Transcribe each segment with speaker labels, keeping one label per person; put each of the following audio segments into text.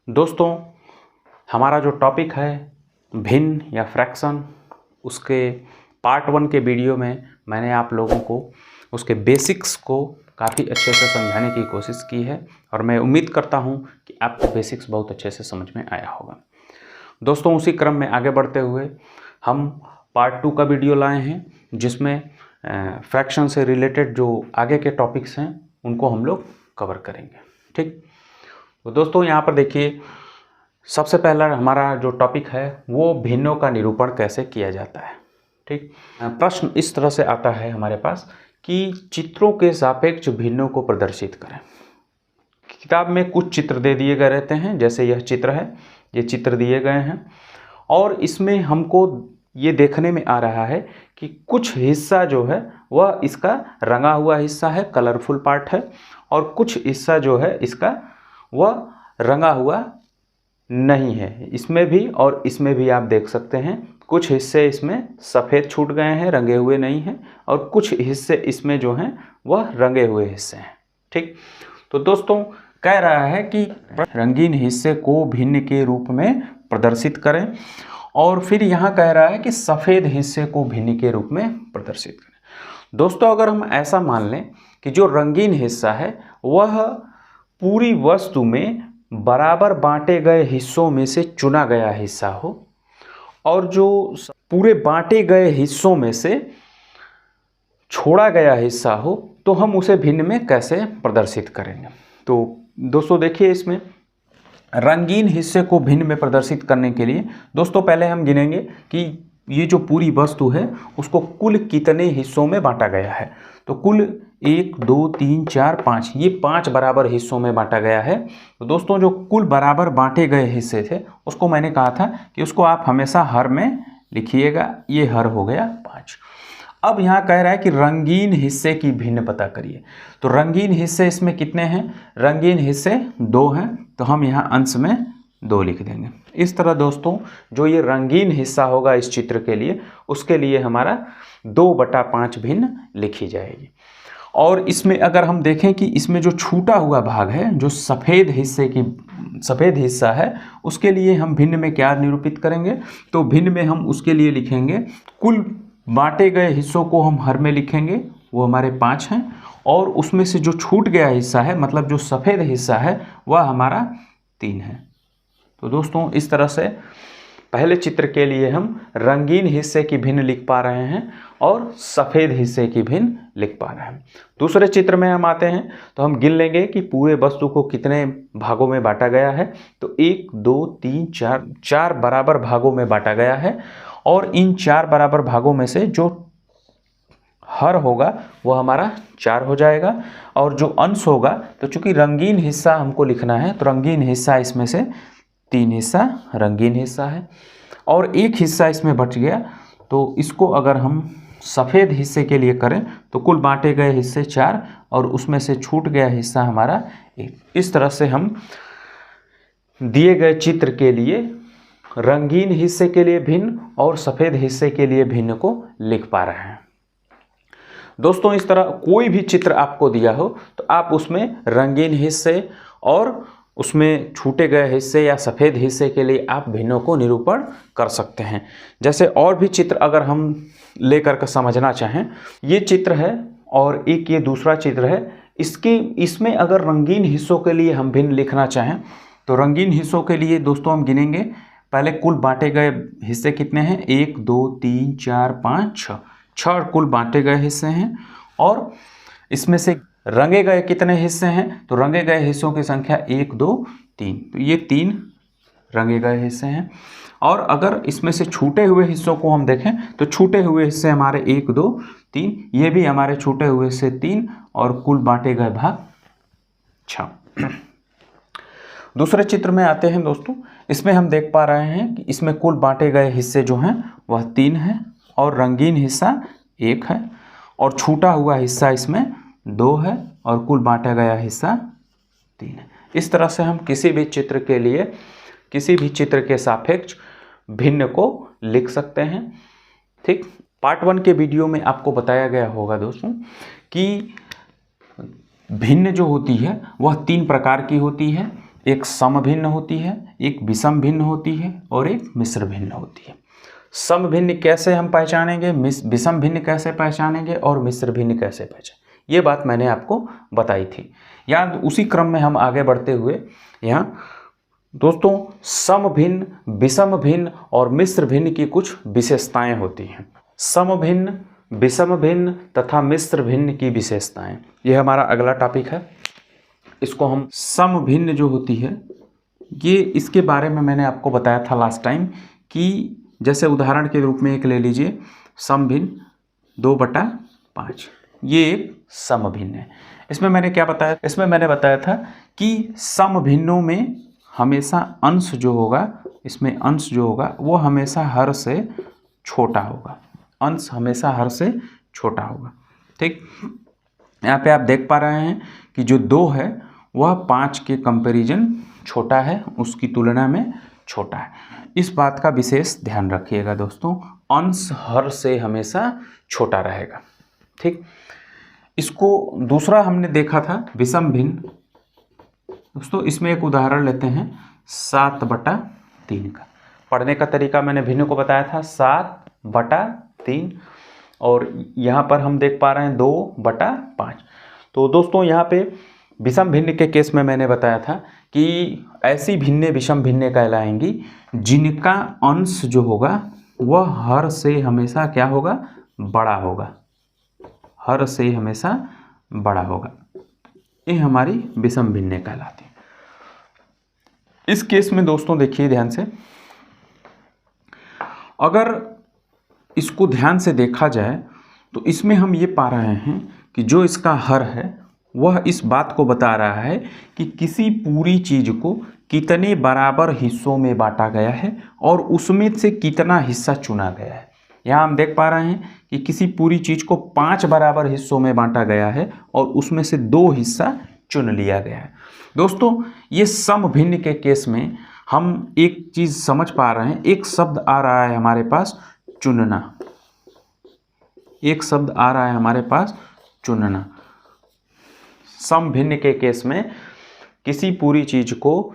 Speaker 1: दोस्तों, हमारा जो टॉपिक है भिन्न या फ्रैक्शन, उसके पार्ट 1 के वीडियो में मैंने आप लोगों को उसके बेसिक्स को काफ़ी अच्छे से समझाने की कोशिश की है और मैं उम्मीद करता हूं कि आपको बेसिक्स बहुत अच्छे से समझ में आया होगा। दोस्तों, उसी क्रम में आगे बढ़ते हुए हम पार्ट 2 का वीडियो लाए हैं, जिसमें फ्रैक्शन से रिलेटेड जो आगे के टॉपिक्स हैं उनको हम लोग कवर करेंगे। ठीक, तो दोस्तों यहाँ पर देखिए, सबसे पहला हमारा जो टॉपिक है वो भिन्नों का निरूपण कैसे किया जाता है। ठीक, प्रश्न इस तरह से आता है हमारे पास कि चित्रों के सापेक्ष भिन्नों को प्रदर्शित करें। किताब में कुछ चित्र दे दिए गए रहते हैं, जैसे यह चित्र है, ये चित्र दिए गए हैं और इसमें हमको ये देखने में आ रहा है कि कुछ हिस्सा जो है वह इसका रंगा हुआ हिस्सा है, कलरफुल पार्ट है, और कुछ हिस्सा जो है इसका वह रंगा हुआ नहीं है। इसमें भी और इसमें भी आप देख सकते हैं, कुछ हिस्से इसमें सफ़ेद छूट गए हैं, रंगे हुए नहीं हैं, और कुछ हिस्से इसमें जो हैं वह रंगे हुए हिस्से हैं। ठीक, तो दोस्तों कह रहा है कि रंगीन हिस्से को भिन्न के रूप में प्रदर्शित करें, और फिर यहाँ कह रहा है कि सफ़ेद हिस्से को भिन्न के रूप में प्रदर्शित करें। दोस्तों, अगर हम ऐसा मान लें कि जो रंगीन हिस्सा है वह पूरी वस्तु में बराबर बांटे गए हिस्सों में से चुना गया हिस्सा हो, और जो पूरे बांटे गए हिस्सों में से छोड़ा गया हिस्सा हो, तो हम उसे भिन्न में कैसे प्रदर्शित करेंगे। तो दोस्तों देखिए, इसमें रंगीन हिस्से को भिन्न में प्रदर्शित करने के लिए दोस्तों पहले हम गिनेंगे कि ये जो पूरी वस्तु है उसको कुल कितने हिस्सों में बांटा गया है। तो कुल 1 2 3 4 5, ये 5 बराबर हिस्सों में बांटा गया है। तो दोस्तों जो कुल बराबर बांटे गए हिस्से थे उसको मैंने कहा था कि उसको आप हमेशा हर में लिखिएगा, ये हर हो गया 5। अब यहाँ कह रहा है कि रंगीन हिस्से की भिन्न पता करिए। तो रंगीन हिस्से इसमें कितने हैं? रंगीन हिस्से 2 हैं, तो हम यहाँ अंश में 2 लिख देंगे। इस तरह दोस्तों जो ये रंगीन हिस्सा होगा इस चित्र के लिए, उसके लिए हमारा 2/5 भिन्न लिखी जाएगी। और इसमें अगर हम देखें कि इसमें जो छूटा हुआ भाग है, जो सफ़ेद हिस्सा है, उसके लिए हम भिन्न में क्या निरूपित करेंगे? तो भिन्न में हम उसके लिए लिखेंगे, कुल बांटे गए हिस्सों को हम हर में लिखेंगे, वो हमारे 5 हैं, और उसमें से जो छूट गया हिस्सा है, मतलब जो सफ़ेद हिस्सा है, वह हमारा 3 है। तो दोस्तों इस तरह से पहले चित्र के लिए हम रंगीन हिस्से की भिन्न लिख पा रहे हैं और सफ़ेद हिस्से की भिन्न लिख पा रहे हैं। दूसरे चित्र में हम आते हैं तो हम गिन लेंगे कि पूरे वस्तु को कितने भागों में बांटा गया है। तो 1 2 3 4 बराबर भागों में बांटा गया है, और इन 4 बराबर भागों में से जो हर होगा वो हमारा 4 हो जाएगा, और जो अंश होगा, तो चूंकि रंगीन हिस्सा हमको लिखना है तो रंगीन हिस्सा इसमें से 3 हिस्सा रंगीन हिस्सा है, और एक हिस्सा इसमें बच गया। तो इसको अगर हम सफ़ेद हिस्से के लिए करें तो कुल बांटे गए हिस्से 4 और उसमें से छूट गया हिस्सा हमारा 1। इस तरह से हम दिए गए चित्र के लिए रंगीन हिस्से के लिए भिन्न और सफ़ेद हिस्से के लिए भिन्न को लिख पा रहे हैं। दोस्तों इस तरह कोई भी चित्र आपको दिया हो तो आप उसमें रंगीन हिस्से और उसमें छूटे गए हिस्से या सफ़ेद हिस्से के लिए आप भिन्नों को निरूपण कर सकते हैं। जैसे और भी चित्र अगर हम लेकर के समझना चाहें, ये चित्र है और एक ये दूसरा चित्र है, इसमें अगर रंगीन हिस्सों के लिए हम भिन्न लिखना चाहें तो रंगीन हिस्सों के लिए दोस्तों हम गिनेंगे, पहले कुल बांटे गए हिस्से कितने हैं? 1 2 3 4 5 6 कुल बांटे गए हिस्से हैं, और इसमें से रंगे गए कितने हिस्से हैं? तो रंगे गए हिस्सों की संख्या 1 2 3, तो ये 3 रंगे गए हिस्से हैं। और अगर इसमें से छूटे हुए हिस्सों को हम देखें तो छूटे हुए हिस्से हमारे 1 2 3, ये भी हमारे छूटे हुए हिस्से 3, और कुल बांटे गए भाग 6। दूसरे चित्र में आते हैं दोस्तों, इसमें हम देख पा रहे हैं कि इसमें कुल बांटे गए हिस्से जो हैं वह 3 हैं, और रंगीन हिस्सा 1 है, और छूटा हुआ हिस्सा इसमें 2 है, और कुल बांटा गया हिस्सा 3 है। इस तरह से हम किसी भी चित्र के लिए किसी भी चित्र के सापेक्ष भिन्न को लिख सकते हैं। ठीक, पार्ट 1 के वीडियो में आपको बताया गया होगा दोस्तों कि भिन्न जो होती है वह 3 प्रकार की होती है। एक सम भिन्न होती है, एक विषम भिन्न होती है और एक मिश्र भिन्न होती है। सम भिन्न कैसे हम पहचानेंगे, विषम भिन्न कैसे पहचानेंगे और मिश्र भिन्न कैसे पहचानेंगे, ये बात मैंने आपको बताई थी। या उसी क्रम में हम आगे बढ़ते हुए यहाँ दोस्तों सम भिन्न, विषम भिन्न और मिश्र भिन्न की कुछ विशेषताएं होती हैं। सम भिन्न, विषम भिन्न तथा मिश्र भिन्न की विशेषताएं, ये हमारा अगला टॉपिक है। इसको हम सम भिन्न जो होती है, ये इसके बारे में मैंने आपको बताया था लास्ट टाइम कि जैसे उदाहरण के रूप में एक ले लीजिए, सम भिन्न 2/5, ये एक सम भिन्न है। इसमें मैंने क्या बताया, इसमें मैंने बताया था कि सम भिन्नों में हमेशा अंश जो होगा, इसमें अंश जो होगा वो हमेशा हर से छोटा होगा, अंश हमेशा हर से छोटा होगा। ठीक, यहाँ पे आप देख पा रहे हैं कि जो 2 है वह 5 के कंपैरिजन छोटा है, उसकी तुलना में छोटा है। इस बात का विशेष ध्यान रखिएगा दोस्तों, अंश हर से हमेशा छोटा रहेगा। ठीक, इसको दूसरा हमने देखा था विषम भिन्न। दोस्तों इसमें एक उदाहरण लेते हैं 7/3 का। पढ़ने का तरीका मैंने भिन्न को बताया था 7/3 और यहाँ पर हम देख पा रहे हैं 2/5। तो दोस्तों यहाँ पे विषम भिन्न के केस में मैंने बताया था कि ऐसी भिन्नें विषम भिन्नें कहलाएंगी जिनका अंश जो होगा वह हर से हमेशा क्या होगा, बड़ा होगा, हर से हमेशा बड़ा होगा। ये हमारी विषम भिन्नें कहलाती है। इस केस में दोस्तों देखिए ध्यान से, अगर इसको ध्यान से देखा जाए तो इसमें हम ये पा रहे हैं कि जो इसका हर है वह इस बात को बता रहा है कि किसी पूरी चीज़ को कितने बराबर हिस्सों में बांटा गया है और उसमें से कितना हिस्सा चुना गया है। यहाँ हम देख पा रहे हैं कि किसी पूरी चीज़ को 5 बराबर हिस्सों में बांटा गया है और उसमें से 2 हिस्सा चुन लिया गया है। दोस्तों ये सम भिन्न के केस में हम एक चीज़ समझ पा रहे हैं, एक शब्द आ रहा है हमारे पास चुनना, एक शब्द आ रहा है हमारे पास चुनना। सम भिन्न के केस में किसी पूरी चीज को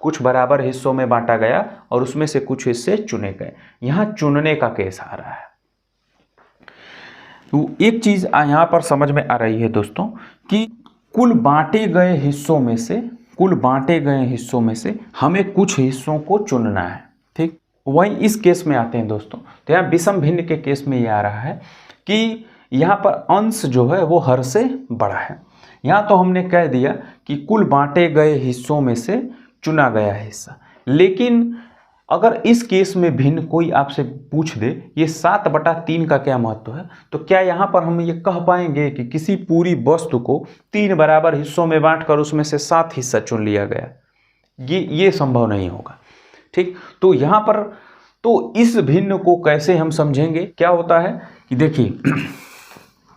Speaker 1: कुछ बराबर हिस्सों में बांटा गया और उसमें से कुछ हिस्से चुने गए, यहाँ चुनने का केस आ रहा है। तो एक चीज यहाँ पर समझ में आ रही है दोस्तों कि कुल बांटे गए हिस्सों में से, कुल बांटे गए हिस्सों में से हमें कुछ हिस्सों को चुनना है। ठीक, वही इस केस में आते हैं दोस्तों। तो यहाँ विषम भिन्न के केस में ये आ रहा है कि यहाँ पर अंश जो है वो हर से बड़ा है। यहाँ तो हमने कह दिया कि कुल बांटे गए हिस्सों में से चुना गया हिस्सा, लेकिन अगर इस केस में भिन्न कोई आपसे पूछ दे ये 7/3 का क्या महत्व है, तो क्या यहाँ पर हम ये कह पाएंगे कि किसी पूरी वस्तु को 3 बराबर हिस्सों में बांटकर उसमें से 7 हिस्सा चुन लिया गया? ये संभव नहीं होगा। ठीक, तो यहाँ पर तो इस भिन्न को कैसे हम समझेंगे? क्या होता है कि देखिए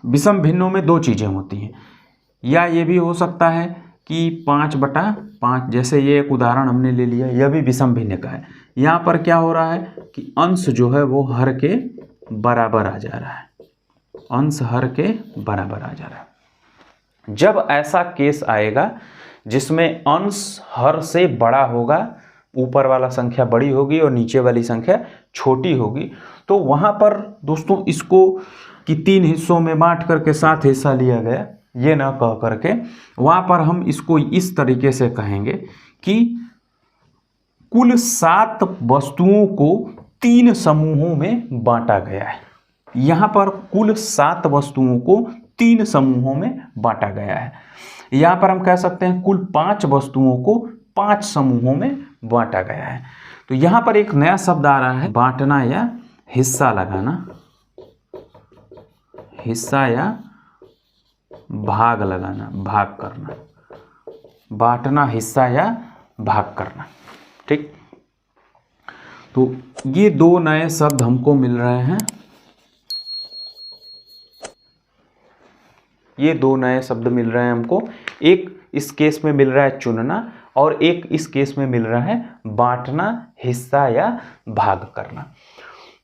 Speaker 1: विषम भिन्नों में 2 चीज़ें होती हैं, या ये भी हो सकता है कि 5/5, जैसे ये एक उदाहरण हमने ले लिया, यह भी विषम भिन्न का है। यहाँ पर क्या हो रहा है कि अंश जो है वो हर के बराबर आ जा रहा है, अंश हर के बराबर आ जा रहा है। जब ऐसा केस आएगा जिसमें अंश हर से बड़ा होगा, ऊपर वाला संख्या बड़ी होगी और नीचे वाली संख्या छोटी होगी, तो वहाँ पर दोस्तों इसको कि 3 हिस्सों में बांट करके 7 हिस्सा लिया गया, ये ना कह करके वहाँ पर हम इसको इस तरीके से कहेंगे कि कुल 7 वस्तुओं को 3 समूहों में बांटा गया है। यहाँ पर कुल 7 वस्तुओं को 3 समूहों में बांटा गया है। यहाँ पर हम कह सकते हैं कुल 5 वस्तुओं को 5 समूहों में बांटा गया है। तो यहाँ पर एक नया शब्द आ रहा है, बांटना या हिस्सा लगाना, हिस्सा या भाग लगाना, भाग करना, बांटना, हिस्सा या भाग करना। ठीक, तो ये 2 नए शब्द हमको मिल रहे हैं, ये 2 नए शब्द मिल रहे हैं हमको। एक इस केस में मिल रहा है चुनना और एक इस केस में मिल रहा है बांटना, हिस्सा या भाग करना।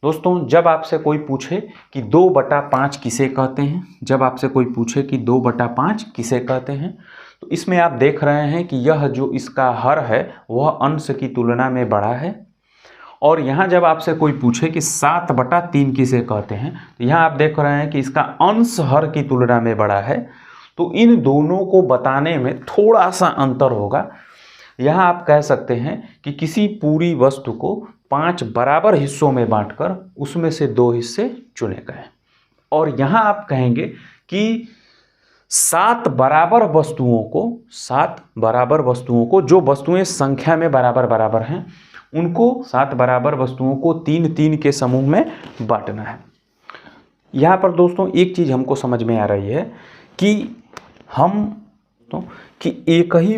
Speaker 1: दोस्तों जब आपसे कोई पूछे कि 2/5 किसे कहते हैं, जब आपसे कोई पूछे कि 2/5 किसे कहते हैं, तो इसमें आप देख रहे हैं कि यह जो इसका हर है वह अंश की तुलना में बड़ा है। और यहाँ जब आपसे कोई पूछे कि 7/3 किसे कहते हैं, तो यहाँ आप देख रहे हैं कि इसका अंश हर की तुलना में बड़ा है। तो इन दोनों को बताने में थोड़ा सा अंतर होगा। यहाँ आप कह सकते हैं कि किसी पूरी वस्तु को 5 बराबर हिस्सों में बांटकर उसमें से 2 हिस्से चुने गए। और यहाँ आप कहेंगे कि 7 बराबर वस्तुओं को जो वस्तुएं संख्या में बराबर बराबर हैं उनको 7 बराबर वस्तुओं को 3-3 के समूह में बांटना है। यहाँ पर दोस्तों एक चीज़ हमको समझ में आ रही है कि एक ही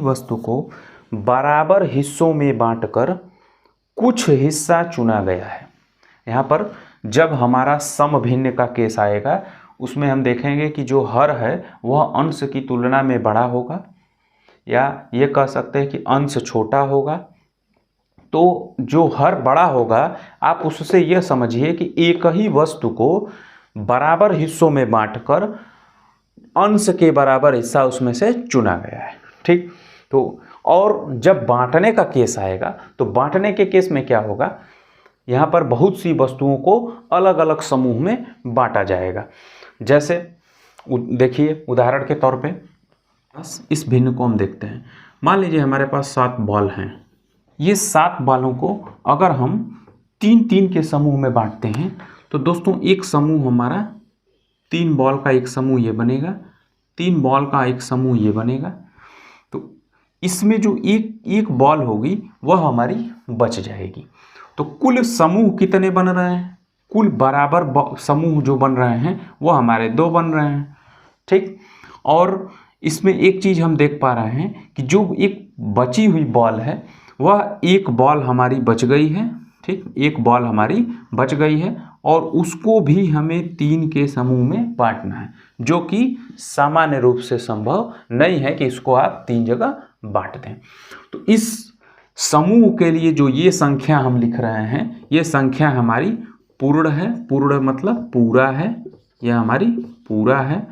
Speaker 1: वस्तु को बराबर हिस्सों में बांटकर कुछ हिस्सा चुना गया है। यहाँ पर जब हमारा सम भिन्न का केस आएगा उसमें हम देखेंगे कि जो हर है वह अंश की तुलना में बड़ा होगा, या ये कह सकते हैं कि अंश छोटा होगा। तो जो हर बड़ा होगा आप उससे यह समझिए कि एक ही वस्तु को बराबर हिस्सों में बांटकर अंश के बराबर हिस्सा उसमें से चुना गया है। ठीक, तो और जब बांटने का केस आएगा तो बांटने के केस में क्या होगा, यहाँ पर बहुत सी वस्तुओं को अलग अलग समूह में बांटा जाएगा। जैसे देखिए उदाहरण के तौर पे इस भिन्न को हम देखते हैं। मान लीजिए हमारे पास 7 बॉल हैं। ये 7 बॉलों को अगर हम 3-3 के समूह में बांटते हैं तो दोस्तों एक समूह हमारा 3 बॉल का एक समूह ये बनेगा, 3 बॉल का एक समूह ये बनेगा। तो इसमें जो एक बॉल होगी वह हमारी बच जाएगी। तो कुल समूह कितने बन रहे हैं, कुल बराबर समूह जो बन रहे हैं वह हमारे 2 बन रहे हैं। ठीक, और इसमें एक चीज़ हम देख पा रहे हैं कि जो एक बची हुई बॉल है वह एक बॉल हमारी बच गई है। ठीक, एक बॉल हमारी बच गई है और उसको भी हमें 3 के समूह में बांटना है, जो कि सामान्य रूप से संभव नहीं है कि इसको आप 3 जगह बांट दें। तो इस समूह के लिए जो ये संख्या हम लिख रहे हैं ये संख्या हमारी पूर्ण है। पूर्ण मतलब पूरा है, यह हमारी पूरा है।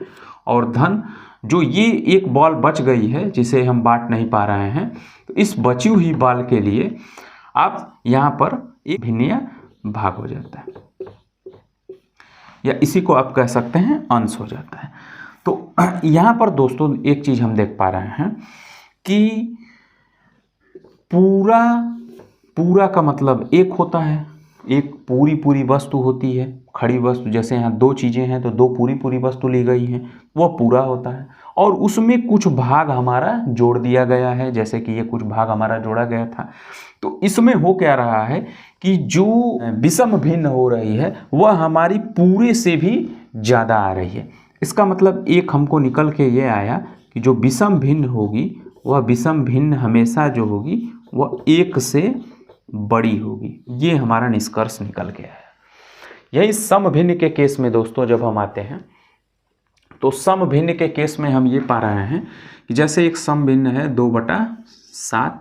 Speaker 1: और धन जो ये एक बॉल बच गई है जिसे हम बांट नहीं पा रहे हैं, तो इस बची हुई बॉल के लिए आप यहाँ पर एक भिन्न भाग हो जाता है, या इसी को आप कह सकते हैं अंश हो जाता है। तो यहाँ पर दोस्तों एक चीज़ हम देख पा रहे हैं कि पूरा का मतलब एक होता है, एक पूरी वस्तु होती है, खड़ी वस्तु। जैसे यहाँ 2 चीज़ें हैं तो 2 पूरी वस्तु ली गई हैं, वह पूरा होता है। और उसमें कुछ भाग हमारा जोड़ दिया गया है, जैसे कि ये कुछ भाग हमारा जोड़ा गया था। तो इसमें हो क्या रहा है कि जो विषम भिन्न हो रही है वह हमारी पूरे से भी ज़्यादा आ रही है। इसका मतलब एक हमको निकल के ये आया कि जो विषम भिन्न होगी वह विषम भिन्न हमेशा जो होगी वह 1 से बड़ी होगी। ये हमारा निष्कर्ष निकल गया है। यही सम भिन्न के केस में दोस्तों जब हम आते हैं तो सम भिन्न के केस में हम ये पा रहे हैं कि जैसे एक सम भिन्न है 2/7,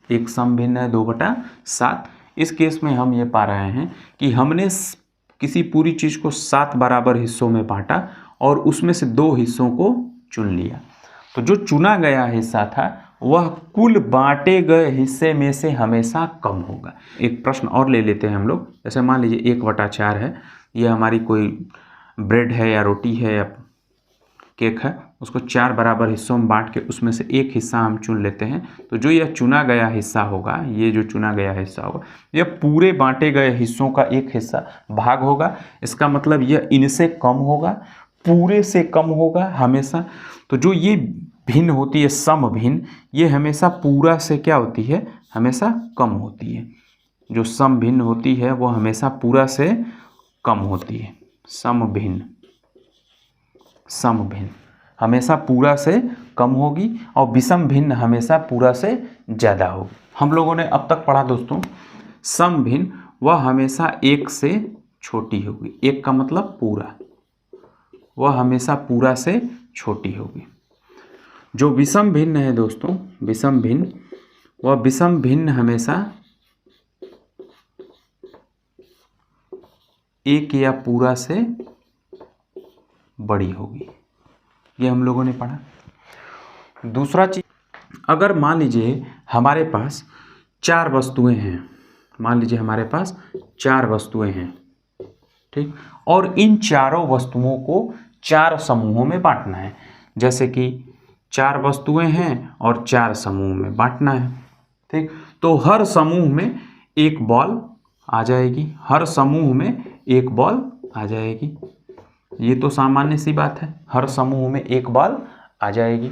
Speaker 1: एक सम भिन्न है 2/7। इस केस में हम ये पा रहे हैं कि हमने किसी पूरी चीज़ को 7 बराबर हिस्सों में बांटा और उसमें से 2 हिस्सों को चुन लिया। तो जो चुना गया हिस्सा था वह कुल बांटे गए हिस्से में से हमेशा कम होगा। एक प्रश्न और ले लेते हैं हम लोग। जैसे मान लीजिए 1/4 है, यह हमारी कोई ब्रेड है या रोटी है या केक है, उसको 4 बराबर हिस्सों में बांट के उसमें से एक हिस्सा हम चुन लेते हैं। तो जो यह चुना गया हिस्सा होगा, ये जो चुना गया हिस्सा होगा यह पूरे बांटे गए हिस्सों का एक हिस्सा भाग होगा। इसका मतलब यह इनसे कम होगा, पूरे से कम होगा हमेशा। तो जो ये भिन्न होती है सम भिन्न, ये हमेशा पूरा से क्या होती है, हमेशा कम होती है। जो सम भिन्न होती है वो हमेशा पूरा से कम होती है। सम भिन्न हमेशा पूरा से कम होगी और विषम भिन्न हमेशा पूरा से ज़्यादा होगी। हम लोगों ने अब तक पढ़ा दोस्तों सम भिन्न वह हमेशा 1 से छोटी होगी। 1 का मतलब पूरा, वह हमेशा पूरा से छोटी होगी। जो विषम भिन्न है दोस्तों, विषम भिन्न, वह विषम भिन्न हमेशा 1 या पूरा से बड़ी होगी। ये हम लोगों ने पढ़ा। दूसरा चीज, अगर मान लीजिए हमारे पास 4 वस्तुएं हैं, मान लीजिए हमारे पास 4 वस्तुएं हैं, ठीक, और इन चारों वस्तुओं को 4 समूहों में बांटना है। जैसे कि 4 वस्तुएं हैं और 4 समूह में बांटना है, ठीक। तो हर समूह में एक बॉल आ जाएगी, हर समूह में एक बॉल आ जाएगी। ये तो सामान्य सी बात है, हर समूह में एक बॉल आ जाएगी।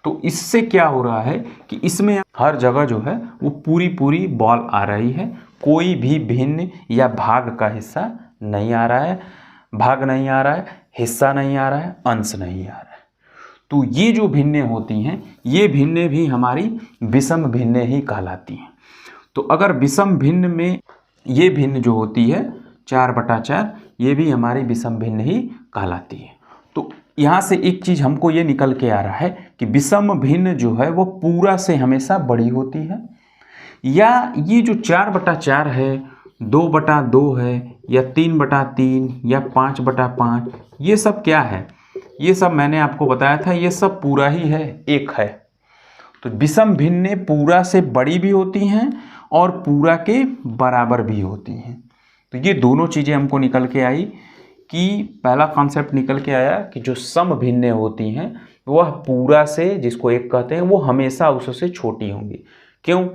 Speaker 1: तो इससे क्या हो रहा है कि इसमें हर जगह जो है वो पूरी बॉल आ रही है, कोई भी भिन्न या भाग का हिस्सा नहीं आ रहा है, भाग नहीं आ रहा है, हिस्सा नहीं आ रहा है, अंश नहीं आ रहा है। तो ये जो भिन्नें होती हैं, ये भिन्नें भी हमारी विषम भिन्नें ही कहलाती हैं। तो अगर विषम भिन्न में ये भिन्न जो होती है 4/4, ये भी हमारी विषम भिन्न ही कहलाती है। तो यहाँ से एक चीज़ हमको ये निकल के आ रहा है कि विषम भिन्न जो है वो पूरा से हमेशा बड़ी होती है, या ये जो 4/4 है, 2/2 है, या 3/3 या 5/5, ये सब क्या है? ये सब मैंने आपको बताया था, ये सब पूरा ही है, एक है। तो विषम भिन्नें पूरा से बड़ी भी होती हैं और पूरा के बराबर भी होती हैं। तो ये दोनों चीज़ें हमको निकल के आई कि पहला कॉन्सेप्ट निकल के आया कि जो सम भिन्नें होती हैं वह पूरा से, जिसको एक कहते हैं, वो हमेशा उससे छोटी होंगी। क्यों?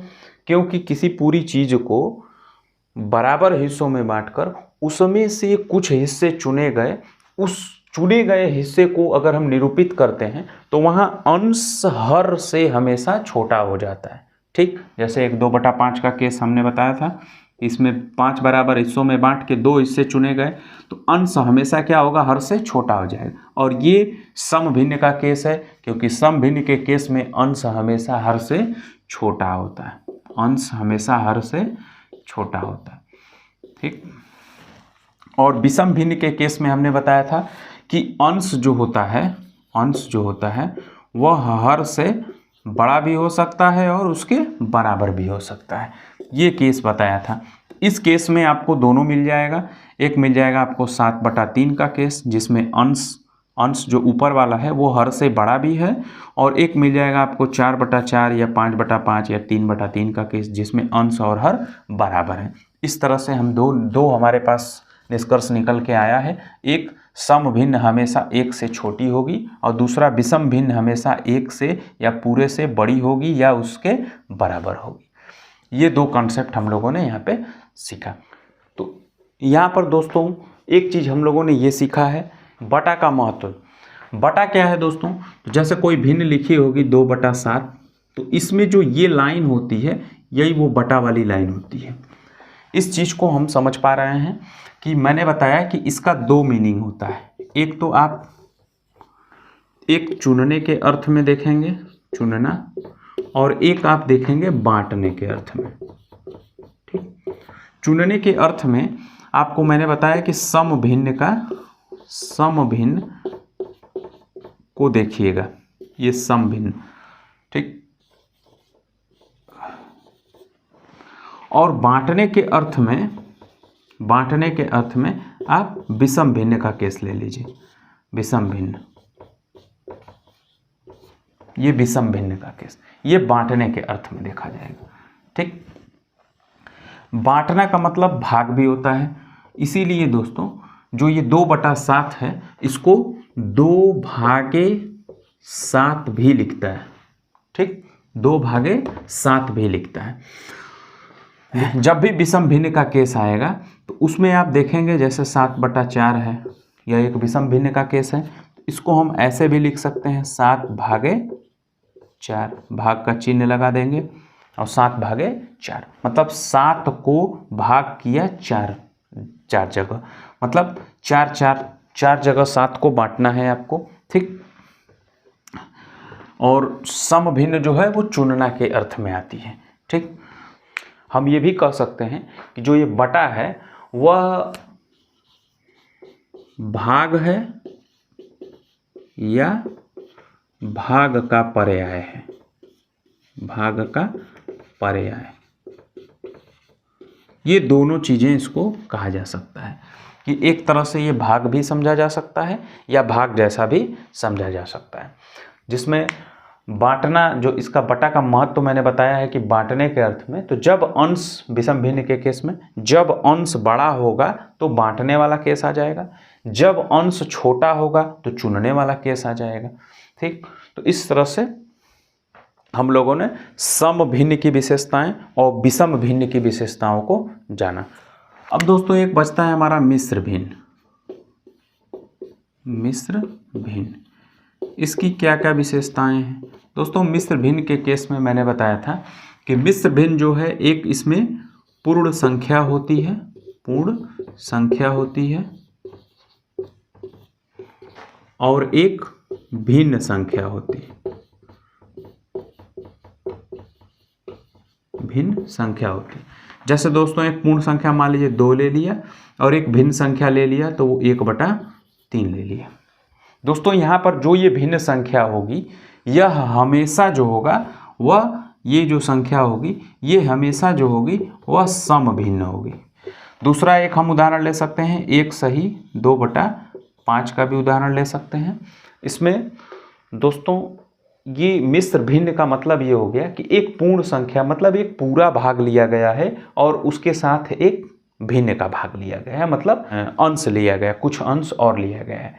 Speaker 1: क्योंकि किसी पूरी चीज़ को बराबर हिस्सों में बांटकर उसमें से कुछ हिस्से चुने गए, उस चुने गए हिस्से को अगर हम निरूपित करते हैं तो वहाँ अंश हर से हमेशा छोटा हो जाता है, ठीक। जैसे एक 2/5 का केस हमने बताया था, इसमें 5 बराबर हिस्सों में बांट के 2 हिस्से चुने गए, तो अंश हमेशा क्या होगा? हर से छोटा हो जाएगा। और ये सम भिन्न का केस है, क्योंकि सम भिन्न के केस में अंश हमेशा हर से छोटा होता है, अंश हमेशा हर से छोटा होता है, ठीक। और विषम भिन्न के केस में हमने बताया था कि अंश जो होता है वह हर से बड़ा भी हो सकता है और उसके बराबर भी हो सकता है। ये केस बताया था। इस केस में आपको दोनों मिल जाएगा। एक मिल जाएगा आपको 7/3 का केस, जिसमें अंश जो ऊपर वाला है वो हर से बड़ा भी है, और एक मिल जाएगा आपको 4/4 या 5/5 या 3/3 का केस, जिसमें अंश और हर बराबर है। इस तरह से हम दो हमारे पास निष्कर्ष निकल के आया है। एक, सम भिन्न हमेशा एक से छोटी होगी, और दूसरा, विषम भिन्न हमेशा एक से या पूरे से बड़ी होगी या उसके बराबर होगी। ये 2 कॉन्सेप्ट हम लोगों ने यहाँ पे सीखा। तो यहाँ पर दोस्तों एक चीज़ हम लोगों ने ये सीखा है, बटा का महत्व। बटा क्या है दोस्तों? तो जैसे कोई भिन्न लिखी होगी 2/7, तो इसमें जो ये लाइन होती है, यही वो बटा वाली लाइन होती है। इस चीज़ को हम समझ पा रहे हैं कि मैंने बताया कि इसका 2 मीनिंग होता है। एक तो आप एक चुनने के अर्थ में देखेंगे, चुनना, और एक आप देखेंगे बांटने के अर्थ में, ठीक। चुनने के अर्थ में आपको मैंने बताया कि सम भिन्न को देखिएगा, ये सम भिन्न, ठीक। और बांटने के अर्थ में आप विषम भिन्न का केस ले लीजिए। विषम भिन्न, ये विषम भिन्न का केस, ये बांटने के अर्थ में देखा जाएगा, ठीक। बांटना का मतलब भाग भी होता है, इसीलिए दोस्तों जो ये 2/7 है, इसको 2/7 भी लिखता है, ठीक। 2/7 भी लिखता है। जब भी विषम भिन्न का केस आएगा तो उसमें आप देखेंगे जैसे 7/4 है, यह एक विषम भिन्न का केस है। इसको हम ऐसे भी लिख सकते हैं 7/4, भाग का चिन्ह लगा देंगे और 7/4, मतलब 7 को भाग किया 4 जगह, मतलब 4 जगह 7 को बांटना है आपको, ठीक। और सम भिन्न जो है वो चुनना के अर्थ में आती है, ठीक। हम ये भी कह सकते हैं कि जो ये बटा है वह भाग है या भाग का पर्याय है, भाग का पर्याय। ये दोनों चीज़ें इसको कहा जा सकता है कि एक तरह से ये भाग भी समझा जा सकता है या भाग जैसा भी समझा जा सकता है, जिसमें बांटना, जो इसका बटा का महत्व तो मैंने बताया है कि बांटने के अर्थ में, तो जब अंश विषम भिन्न के केस में जब अंश बड़ा होगा तो बांटने वाला केस आ जाएगा, जब अंश छोटा होगा तो चुनने वाला केस आ जाएगा। ठीक, तो इस तरह से हम लोगों ने सम भिन्न की विशेषताएं और विषम भिन्न की विशेषताओं को जाना। अब दोस्तों एक बचता है हमारा मिश्र भिन्न। मिश्र भिन्न, इसकी क्या क्या विशेषताएं हैं दोस्तों? मिश्र भिन्न के केस में मैंने बताया था कि मिश्र भिन्न जो है, एक इसमें पूर्ण संख्या होती है, पूर्ण संख्या होती है, और एक भिन्न संख्या होती है, भिन्न संख्या होती है। जैसे दोस्तों एक पूर्ण संख्या मान लीजिए 2 ले लिया और एक भिन्न संख्या ले लिया तो वो 1/3 ले लिया। दोस्तों यहाँ पर जो ये भिन्न संख्या होगी, यह हमेशा जो होगा वह, ये जो संख्या होगी ये हमेशा जो होगी वह सम भिन्न होगी। दूसरा एक हम उदाहरण ले सकते हैं, 1 सही 2/5 का भी उदाहरण ले सकते हैं। इसमें दोस्तों ये मिश्र भिन्न का मतलब ये हो गया कि एक पूर्ण संख्या मतलब एक पूरा भाग लिया गया है और उसके साथ एक भिन्न का भाग लिया गया है, मतलब अंश लिया गया, कुछ अंश और लिया गया है।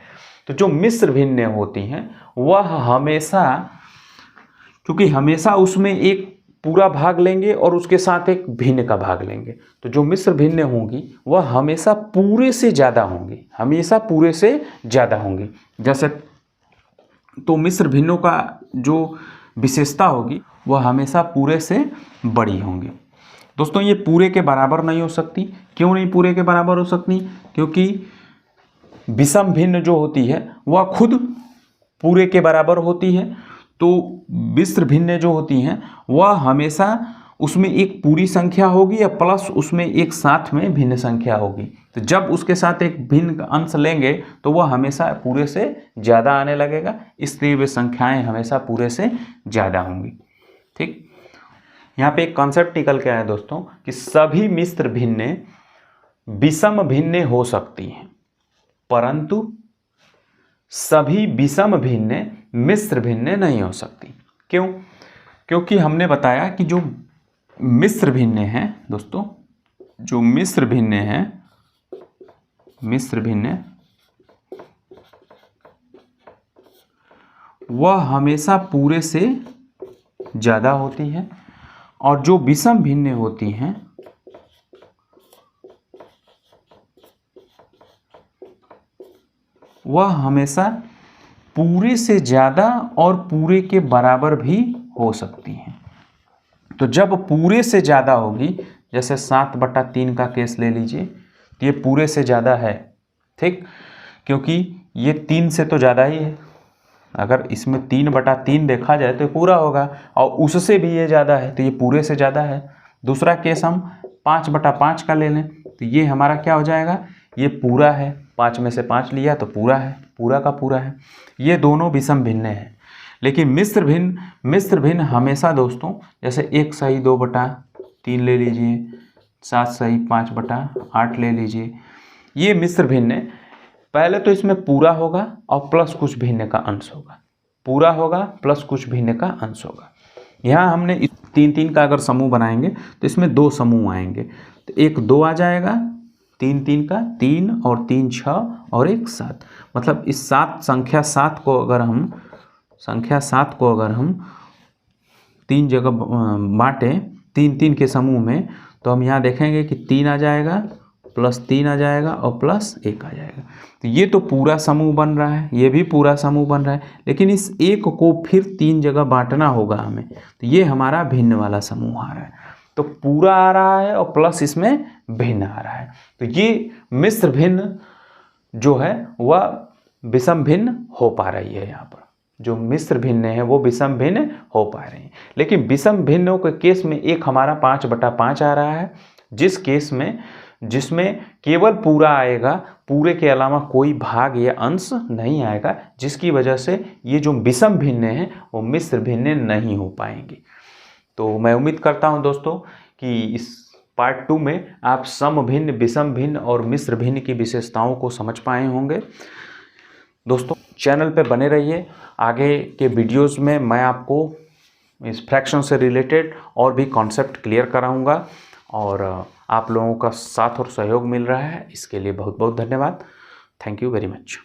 Speaker 1: तो जो मिश्र भिन्न होती हैं वह हमेशा, क्योंकि हमेशा उसमें एक पूरा भाग लेंगे और उसके साथ एक भिन्न का भाग लेंगे, तो जो मिश्र भिन्न होंगी वह हमेशा पूरे से ज़्यादा होंगी, हमेशा पूरे से ज़्यादा होंगी। जैसे तो मिश्र भिन्नों का जो विशेषता होगी वह हमेशा पूरे से बड़ी होंगी। दोस्तों ये पूरे के बराबर नहीं हो सकती। क्यों नहीं पूरे के बराबर हो सकती? क्योंकि विषम भिन्न जो होती है वह खुद पूरे के बराबर होती है। तो मिश्र भिन्न जो होती हैं वह हमेशा उसमें एक पूरी संख्या होगी या प्लस उसमें एक साथ में भिन्न संख्या होगी। तो जब उसके साथ एक भिन्न अंश लेंगे तो वह हमेशा पूरे से ज़्यादा आने लगेगा, इसलिए वे संख्याएं हमेशा पूरे से ज़्यादा होंगी। ठीक, यहाँ पे एक कॉन्सेप्ट निकल के आया दोस्तों कि सभी मिश्र भिन्न विषम भिन्न हो सकती हैं, परंतु सभी विषम भिन्न मिश्र भिन्न नहीं हो सकती। क्यों? क्योंकि हमने बताया कि जो मिश्र भिन्न है दोस्तों, जो मिश्र भिन्न है, मिश्र भिन्न वह हमेशा पूरे से ज़्यादा होती है, और जो विषम भिन्न होती हैं वह हमेशा पूरे से ज़्यादा और पूरे के बराबर भी हो सकती हैं। तो जब पूरे से ज़्यादा होगी, जैसे 7/3 का केस ले लीजिए, तो ये पूरे से ज़्यादा है। ठीक, क्योंकि ये 3 से तो ज़्यादा ही है। अगर इसमें 3/3 देखा जाए तो पूरा होगा, और उससे भी ये ज़्यादा है तो ये पूरे से ज़्यादा है। दूसरा केस हम 5/5 का ले लें तो ये हमारा क्या हो जाएगा, ये पूरा है, 5 में से 5 लिया तो पूरा है, पूरा का पूरा है। ये दोनों विषम भिन्न हैं। लेकिन मिश्र भिन्न हमेशा दोस्तों, जैसे 1 सही 2/3 ले लीजिए, 7 सही 5/8 ले लीजिए, ये मिश्र भिन्न है। पहले तो इसमें पूरा होगा और प्लस कुछ भिन्न का अंश होगा, पूरा होगा प्लस कुछ भिन्न का अंश होगा। यहाँ हमने 3-3 का अगर समूह बनाएंगे तो इसमें 2 समूह आएंगे, तो एक 2 आ जाएगा, 3-3 का 3 और 3 6 और एक 7, मतलब इस संख्या 7 को अगर हम 3 जगह बांटें 3-3 के समूह में, तो हम यहाँ देखेंगे कि 3 आ जाएगा, +3 आ जाएगा और +1 आ जाएगा। तो ये तो पूरा समूह बन रहा है, ये भी पूरा समूह बन रहा है, लेकिन इस एक को फिर 3 जगह बांटना होगा हमें, तो ये हमारा भिन्न वाला समूह आ रहा है। तो पूरा आ रहा है और प्लस इसमें भिन्न आ रहा है। तो ये मिश्र भिन्न जो है वह विषम भिन्न हो पा रही है। यहाँ पर जो मिश्र भिन्न है वो विषम भिन्न हो पा रही है। लेकिन विषम भिन्नों के केस में एक हमारा 5/5 आ रहा है, जिसमें केवल पूरा आएगा, पूरे के अलावा कोई भाग या अंश नहीं आएगा, जिसकी वजह से ये जो विषम भिन्न है वो मिश्र भिन्न नहीं हो पाएंगे। तो मैं उम्मीद करता हूं दोस्तों कि इस पार्ट 2 में आप सम भिन्न, विषम भिन्न और मिश्र भिन्न की विशेषताओं को समझ पाए होंगे। दोस्तों चैनल पे बने रहिए, आगे के वीडियोस में मैं आपको इस फ्रैक्शन से रिलेटेड और भी कॉन्सेप्ट क्लियर कराऊंगा और आप लोगों का साथ और सहयोग मिल रहा है, इसके लिए बहुत बहुत धन्यवाद। Thank you very much.